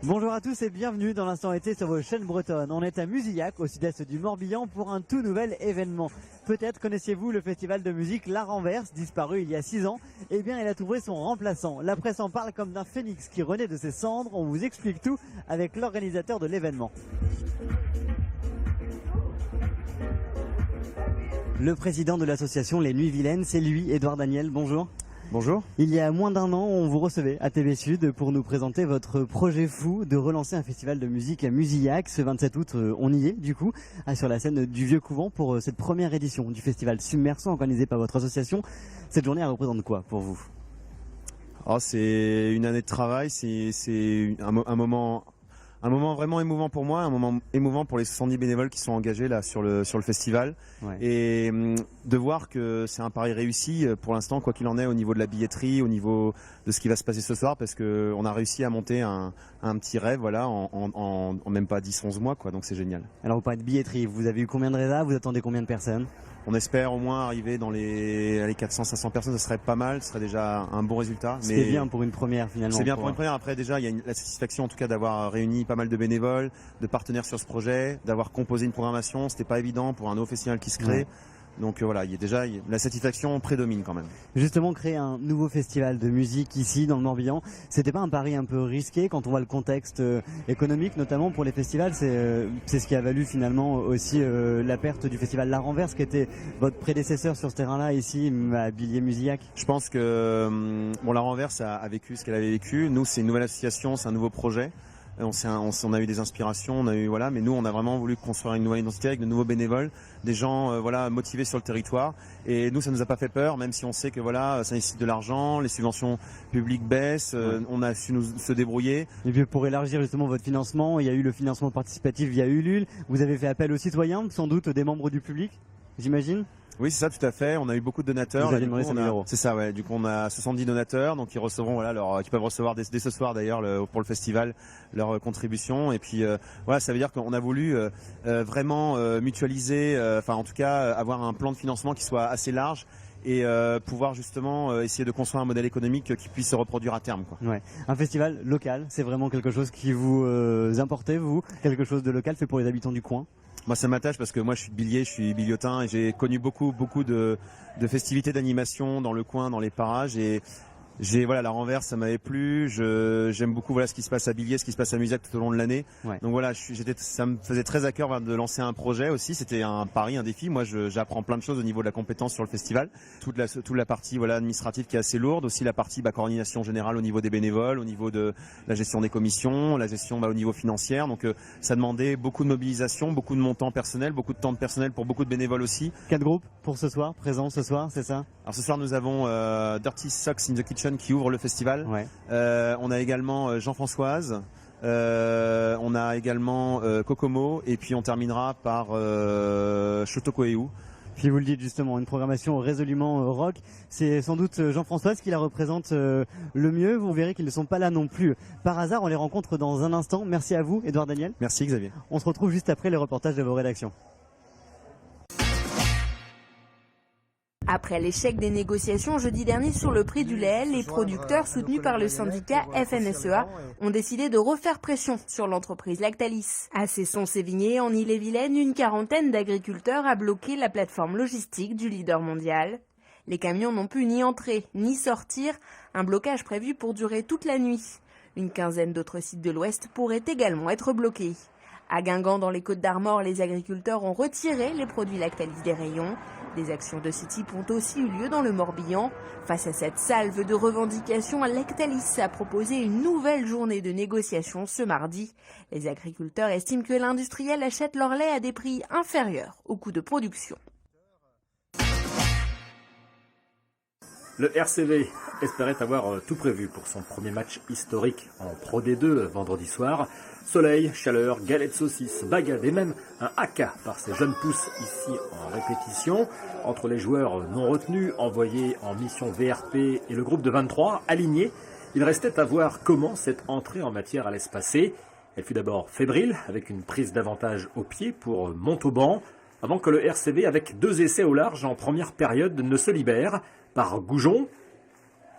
Bonjour à tous et bienvenue dans l'instant été sur vos chaînes bretonnes. On est à Musillac, au sud-est du Morbihan, pour un tout nouvel événement. Peut-être connaissiez-vous le festival de musique La Renverse, disparu il y a 6 ans. Eh bien, il a trouvé son remplaçant. La presse en parle comme d'un phénix qui renaît de ses cendres. On vous explique tout avec l'organisateur de l'événement. Le président de l'association Les Nuits Vilaines, c'est lui, Édouard Daniel. Bonjour. Bonjour. Il y a moins d'un an, on vous recevait à TV Sud pour nous présenter votre projet fou de relancer un festival de musique à Musillac. Ce 27 août, on y est du coup, sur la scène du Vieux Couvent pour cette première édition du festival Submersion organisé par votre association. Cette journée, elle représente quoi pour vous? C'est une année de travail, c'est un moment vraiment émouvant pour moi, un moment émouvant pour les 70 bénévoles qui sont engagés là sur le festival. Ouais. Et de voir que c'est un pari réussi pour l'instant, quoi qu'il en est, au niveau de la billetterie, au niveau de ce qui va se passer ce soir, parce qu'on a réussi à monter un petit rêve voilà, en même pas 10-11 mois, quoi, donc c'est génial. Alors vous parlez de billetterie, vous avez eu combien de résas? Vous attendez combien de personnes? On espère au moins arriver dans les 400-500 personnes, ce serait pas mal, ce serait déjà un bon résultat. C'est bien pour une première finalement. C'est bien pour une première. Après déjà, il y a la satisfaction en tout cas d'avoir réuni pas mal de bénévoles, de partenaires sur ce projet, d'avoir composé une programmation. C'était pas évident pour un nouveau festival qui se crée. Ouais. Donc voilà, la satisfaction prédomine quand même. Justement, créer un nouveau festival de musique ici dans le Morbihan, c'était pas un pari un peu risqué quand on voit le contexte économique, notamment pour les festivals? C'est ce qui a valu finalement aussi la perte du festival La Renverse, qui était votre prédécesseur sur ce terrain-là ici à Villiers-Musillac. Je pense que La Renverse a vécu ce qu'elle avait vécu. Nous, c'est une nouvelle association, c'est un nouveau projet. On a eu des inspirations, mais nous on a vraiment voulu construire une nouvelle identité avec de nouveaux bénévoles, des gens motivés sur le territoire. Et nous ça nous a pas fait peur, même si on sait que ça nécessite de l'argent, les subventions publiques baissent, on a su se débrouiller. Et puis pour élargir justement votre financement, il y a eu le financement participatif via Ulule. Vous avez fait appel aux citoyens, sans doute des membres du public, j'imagine? Oui, c'est ça, tout à fait. On a eu beaucoup de donateurs. Vous avez demandé 5 000 euros. C'est ça, ouais. Du coup, on a 70 donateurs, donc ils recevront, qui peuvent recevoir dès ce soir d'ailleurs pour le festival leur contribution. Et puis, ça veut dire qu'on a voulu vraiment mutualiser, en tout cas, avoir un plan de financement qui soit assez large et pouvoir justement essayer de construire un modèle économique qui puisse se reproduire à terme, quoi. Ouais. Un festival local, c'est vraiment quelque chose qui vous importait, vous? Quelque chose de local fait pour les habitants du coin? Moi, ça m'attache parce que moi, je suis de Billiers, je suis biliotin et j'ai connu beaucoup de festivités d'animation dans le coin, dans les parages. Et La Renverse, ça m'avait plu. J'aime beaucoup ce qui se passe à Billiers, ce qui se passe à Musillac tout au long de l'année. Ouais. Donc ça me faisait très à cœur de lancer un projet aussi. C'était un pari, un défi. Moi, j'apprends plein de choses au niveau de la compétence sur le festival. Toute la partie administrative qui est assez lourde, aussi la partie coordination générale au niveau des bénévoles, au niveau de la gestion des commissions, la gestion au niveau financier. Donc ça demandait beaucoup de mobilisation, beaucoup de montants personnels, beaucoup de temps de personnel pour beaucoup de bénévoles aussi. 4 groupes pour ce soir, présents ce soir, c'est ça? Alors ce soir, nous avons Dirty Socks in the Kitchen qui ouvre le festival. Ouais. On a également Jean-Françoise, on a également Kokomo et puis on terminera par Shotokoeu. Puis vous le dites justement, une programmation résolument rock. C'est sans doute Jean-Françoise qui la représente le mieux. Vous verrez qu'ils ne sont pas là non plus par hasard. On les rencontre dans un instant. Merci à vous, Édouard Daniel. Merci Xavier. On se retrouve juste après les reportages de vos rédactions. Après l'échec des négociations jeudi dernier sur le prix du lait, les producteurs soutenus par le syndicat FNSEA ont décidé de refaire pression sur l'entreprise Lactalis. À Cesson-Sévigné, en Ille-et-Vilaine, une quarantaine d'agriculteurs a bloqué la plateforme logistique du leader mondial. Les camions n'ont pu ni entrer ni sortir, un blocage prévu pour durer toute la nuit. Une quinzaine d'autres sites de l'Ouest pourraient également être bloqués. À Guingamp, dans les Côtes-d'Armor, les agriculteurs ont retiré les produits Lactalis des rayons. Des actions de ce type ont aussi eu lieu dans le Morbihan. Face à cette salve de revendications, Lactalis a proposé une nouvelle journée de négociation ce mardi. Les agriculteurs estiment que l'industriel achète leur lait à des prix inférieurs au coût de production. Le RCV espérait avoir tout prévu pour son premier match historique en Pro D2 vendredi soir. Soleil, chaleur, galettes saucisses, bagades et même un haka par ces jeunes pousses ici en répétition. Entre les joueurs non retenus, envoyés en mission VRP et le groupe de 23 alignés, il restait à voir comment cette entrée en matière allait se passer. Elle fut d'abord fébrile avec une prise d'avantage au pied pour Montauban, avant que le RCV, avec 2 essais au large en première période, ne se libère par Goujon,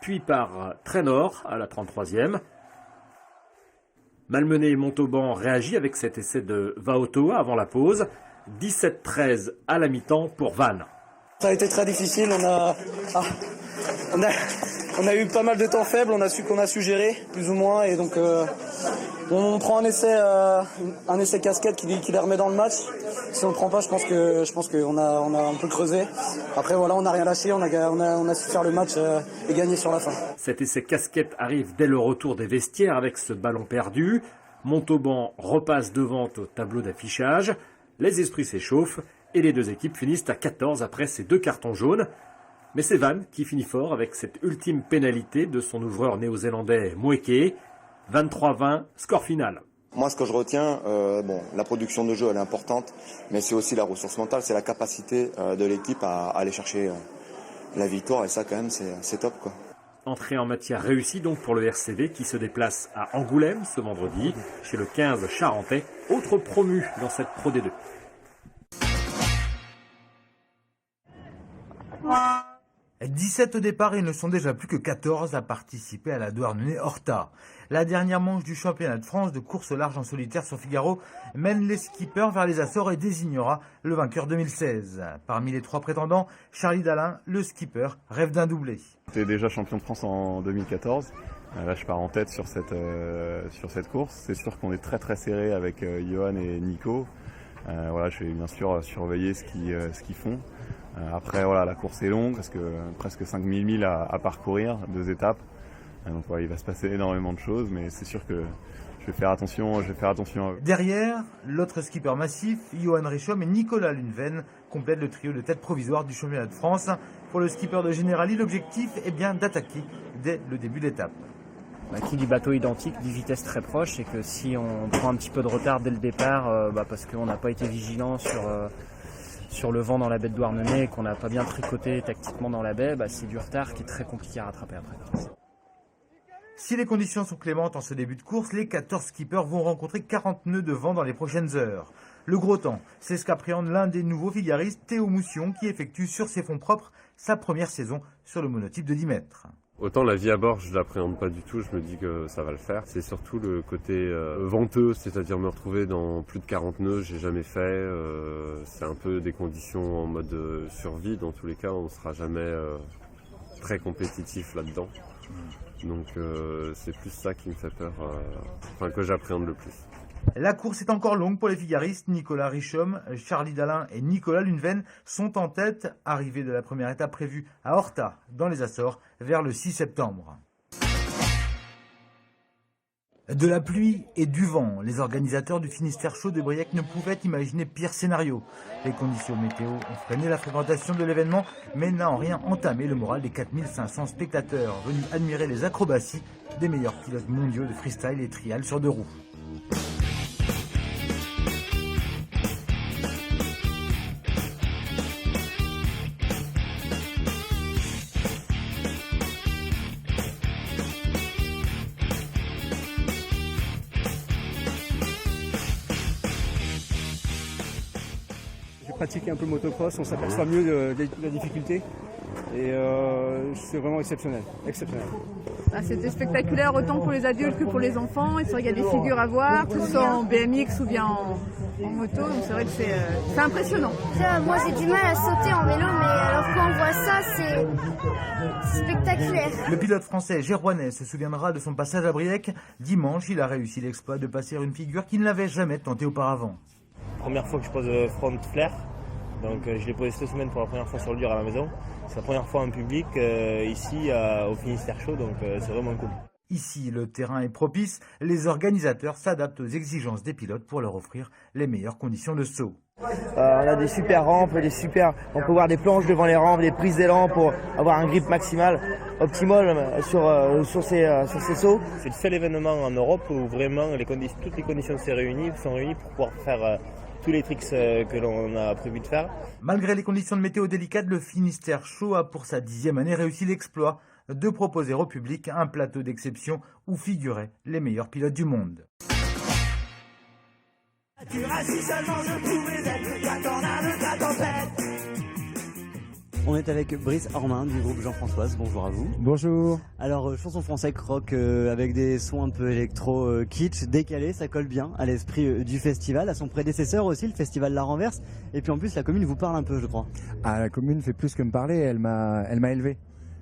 puis par Trénor à la 33e. Malmené, Montauban réagit avec cet essai de Vaotoa avant la pause. 17-13 à la mi-temps pour Vannes. Ça a été très difficile, on a eu pas mal de temps faible, on a su gérer plus ou moins et donc on prend un essai casquette qui les remet dans le match. Si on le prend pas, je pense qu'on a un peu creusé. Après voilà, on n'a rien lâché, on a su faire le match et gagner sur la fin. Cet essai casquette arrive dès le retour des vestiaires avec ce ballon perdu. Montauban repasse devant au tableau d'affichage. Les esprits s'échauffent et les deux équipes finissent à 14 après ces 2 cartons jaunes. Mais c'est Vannes qui finit fort avec cette ultime pénalité de son ouvreur néo-zélandais Mweke. 23-20, score final. Moi, ce que je retiens, la production de jeu, elle est importante, mais c'est aussi la ressource mentale, c'est la capacité de l'équipe à aller chercher la victoire, et ça, quand même, c'est top, quoi. Entrée en matière réussie donc pour le RCV qui se déplace à Angoulême ce vendredi, chez le 15 Charentais, autre promu dans cette Pro D2. « 17 au départ, ils ne sont déjà plus que 14 à participer à la Douarnenez-Horta. La dernière manche du championnat de France de course au large en solitaire sur Figaro mène les skippers vers les Açores et désignera le vainqueur 2016. Parmi les 3 prétendants, Charlie Dalin, le skipper, rêve d'un doublé. J'étais déjà champion de France en 2014. Là, je pars en tête sur cette course. C'est sûr qu'on est très très serré avec Johan et Nico. Je vais bien sûr surveiller ce qu'ils font. Après, la course est longue, parce que presque 5000 milles à parcourir, 2 étapes. Donc il va se passer énormément de choses, mais c'est sûr que je vais faire attention à eux. Derrière, l'autre skipper massif, Johan Richomme et Nicolas Lunven complètent le trio de tête provisoire du championnat de France. Pour le skipper de Generali, l'objectif est bien d'attaquer dès le début de l'étape. Qui dit bateau identique dit vitesse très proche, et que si on prend un petit peu de retard dès le départ, parce qu'on n'a pas été vigilant sur le vent dans la baie de Douarnenez et qu'on n'a pas bien tricoté tactiquement dans la baie, c'est du retard qui est très compliqué à rattraper après. Si les conditions sont clémentes en ce début de course, les 14 skippers vont rencontrer 40 nœuds de vent dans les prochaines heures. Le gros temps, c'est ce qu'appréhende l'un des nouveaux figaristes, Théo Moussion, qui effectue sur ses fonds propres sa première saison sur le monotype de 10 mètres. Autant la vie à bord, je l'appréhende pas du tout, je me dis que ça va le faire. C'est surtout le côté venteux, c'est-à-dire me retrouver dans plus de 40 nœuds, j'ai jamais fait. C'est un peu des conditions en mode survie, dans tous les cas, on ne sera jamais très compétitif là-dedans. Donc c'est plus ça qui me fait peur, que j'appréhende le plus. La course est encore longue pour les figaristes. Nicolas Richomme, Charlie Dalin et Nicolas Lunven sont en tête, arrivés de la première étape prévue à Horta, dans les Açores, vers le 6 septembre. De la pluie et du vent, les organisateurs du Finistère Show de Briec ne pouvaient imaginer pire scénario. Les conditions météo ont freiné la fréquentation de l'événement, mais n'a en rien entamé le moral des 4500 spectateurs venus admirer les acrobaties des meilleurs pilotes mondiaux de freestyle et trial sur 2 roues. Pratiquer un peu le motocross, on s'aperçoit mieux de la difficulté et c'est vraiment exceptionnel. C'était spectaculaire autant pour les adultes que pour les enfants. Il y a des figures à voir, que ce soit en BMX ou bien en moto, donc c'est vrai que c'est impressionnant. Moi j'ai du mal à sauter en vélo, mais alors quand on voit ça, c'est spectaculaire. Le pilote français Gérouanais se souviendra de son passage à Briec. Dimanche, il a réussi l'exploit de passer une figure qu'il n'avait jamais tenté auparavant. Première fois que je pose front flare, donc je l'ai posé cette semaine pour la première fois sur le dur à la maison. C'est la première fois en public ici au Finistère Show, donc c'est vraiment cool. Ici, le terrain est propice, les organisateurs s'adaptent aux exigences des pilotes pour leur offrir les meilleures conditions de saut. On a des super rampes, on peut voir des planches devant les rampes, des prises d'élan pour avoir un grip maximal, optimal sur ces sauts. C'est le seul événement en Europe où vraiment toutes les conditions sont réunies pour pouvoir faire tous les tricks que l'on a prévu de faire. Malgré les conditions de météo délicates, le Finistère Show a pour sa 10e année réussi l'exploit de proposer au public un plateau d'exception où figuraient les meilleurs pilotes du monde. On est avec Brice Ormain du groupe Jean-Françoise, bonjour à vous. Bonjour. Alors chanson française rock avec des sons un peu électro kitsch, décalés, ça colle bien à l'esprit du festival, à son prédécesseur aussi, le festival La Renverse. Et puis en plus la commune vous parle un peu je crois. Ah, la commune fait plus que me parler, elle m'a élevé.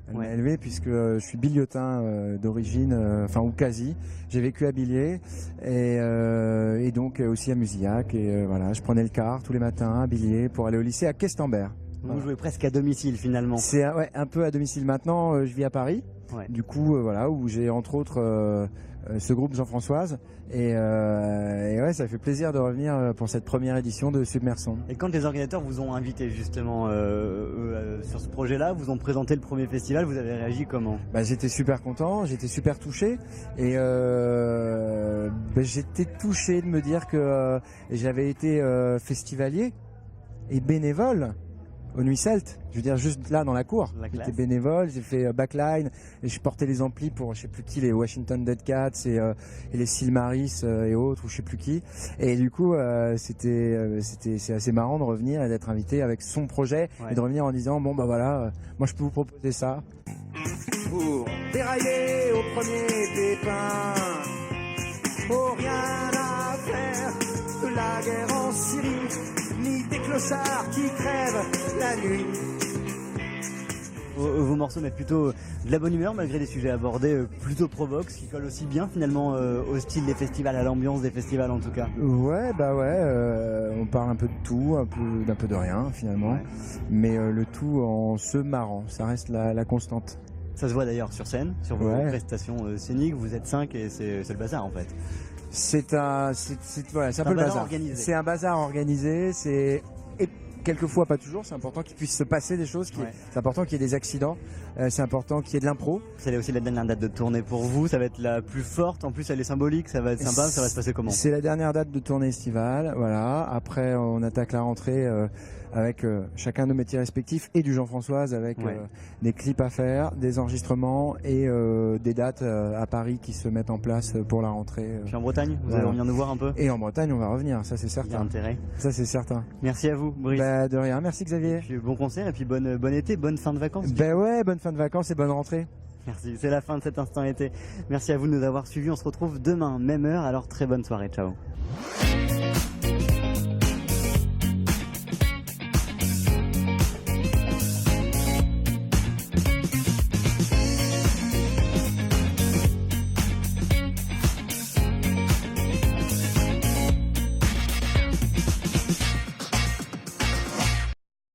Elle m'a élevé puisque je suis billotin d'origine, enfin ou quasi. J'ai vécu à Billiers et donc aussi à Musillac. Et voilà, je prenais le car tous les matins à Billiers pour aller au lycée à Questembert. Vous jouez presque à domicile finalement. C'est un peu à domicile maintenant. Je vis à Paris. Ouais. Du coup, voilà, où j'ai entre autres ce groupe Jean-Françoise. Et ouais, ça fait plaisir de revenir pour cette première édition de Submerson. Et quand les organisateurs vous ont invité justement sur ce projet-là, vous ont présenté le premier festival, vous avez réagi comment? J'étais super content, j'étais super touché. Et j'étais touché de me dire que j'avais été festivalier et bénévole aux Nuits Celtes, je veux dire juste là dans la cour. J'étais bénévole, j'ai fait backline et je portais les amplis pour je sais plus qui, les Washington Dead Cats et les Silmaris et autres ou je sais plus qui. Et du coup c'est assez marrant de revenir et d'être invité avec son projet et de revenir en disant bon voilà, moi je peux vous proposer ça. Pour dérailler au premier pépin, oh rien à faire de la guerre en Syrie. Ni des clochards qui crèvent la nuit. Vos morceaux mettent plutôt de la bonne humeur malgré des sujets abordés plutôt provoques, ce qui colle aussi bien finalement au style des festivals, à l'ambiance des festivals en tout cas. Ouais, on parle un peu de tout, d'un peu de rien finalement, mais le tout en se marrant, ça reste la constante. Ça se voit d'ailleurs sur scène, sur vos prestations scéniques, vous êtes 5 et c'est le bazar en fait. C'est un peu le bazar. Organisé. C'est un bazar organisé, et quelquefois pas toujours, c'est important qu'il puisse se passer des choses, c'est important qu'il y ait des accidents, c'est important qu'il y ait de l'impro. C'est aussi la dernière date de tournée pour vous, ça va être la plus forte, en plus elle est symbolique, ça va être sympa, ça va se passer comment? C'est la dernière date de tournée estivale, voilà, après on attaque la rentrée avec chacun de nos métiers respectifs et du Jean-Françoise avec des clips à faire, des enregistrements et des dates à Paris qui se mettent en place pour la rentrée. Puis en Bretagne, vous allez revenir nous voir un peu? Et en Bretagne on va revenir, ça c'est certain. Il y a intérêt. Ça c'est certain. Merci à vous Brice. De rien, merci Xavier. Et puis, bon concert et puis bon été, bonne fin de vacances. Bonne fin de vacances et bonne rentrée. Merci, c'est la fin de cet instant été. Merci à vous de nous avoir suivis, on se retrouve demain, même heure, alors très bonne soirée, ciao.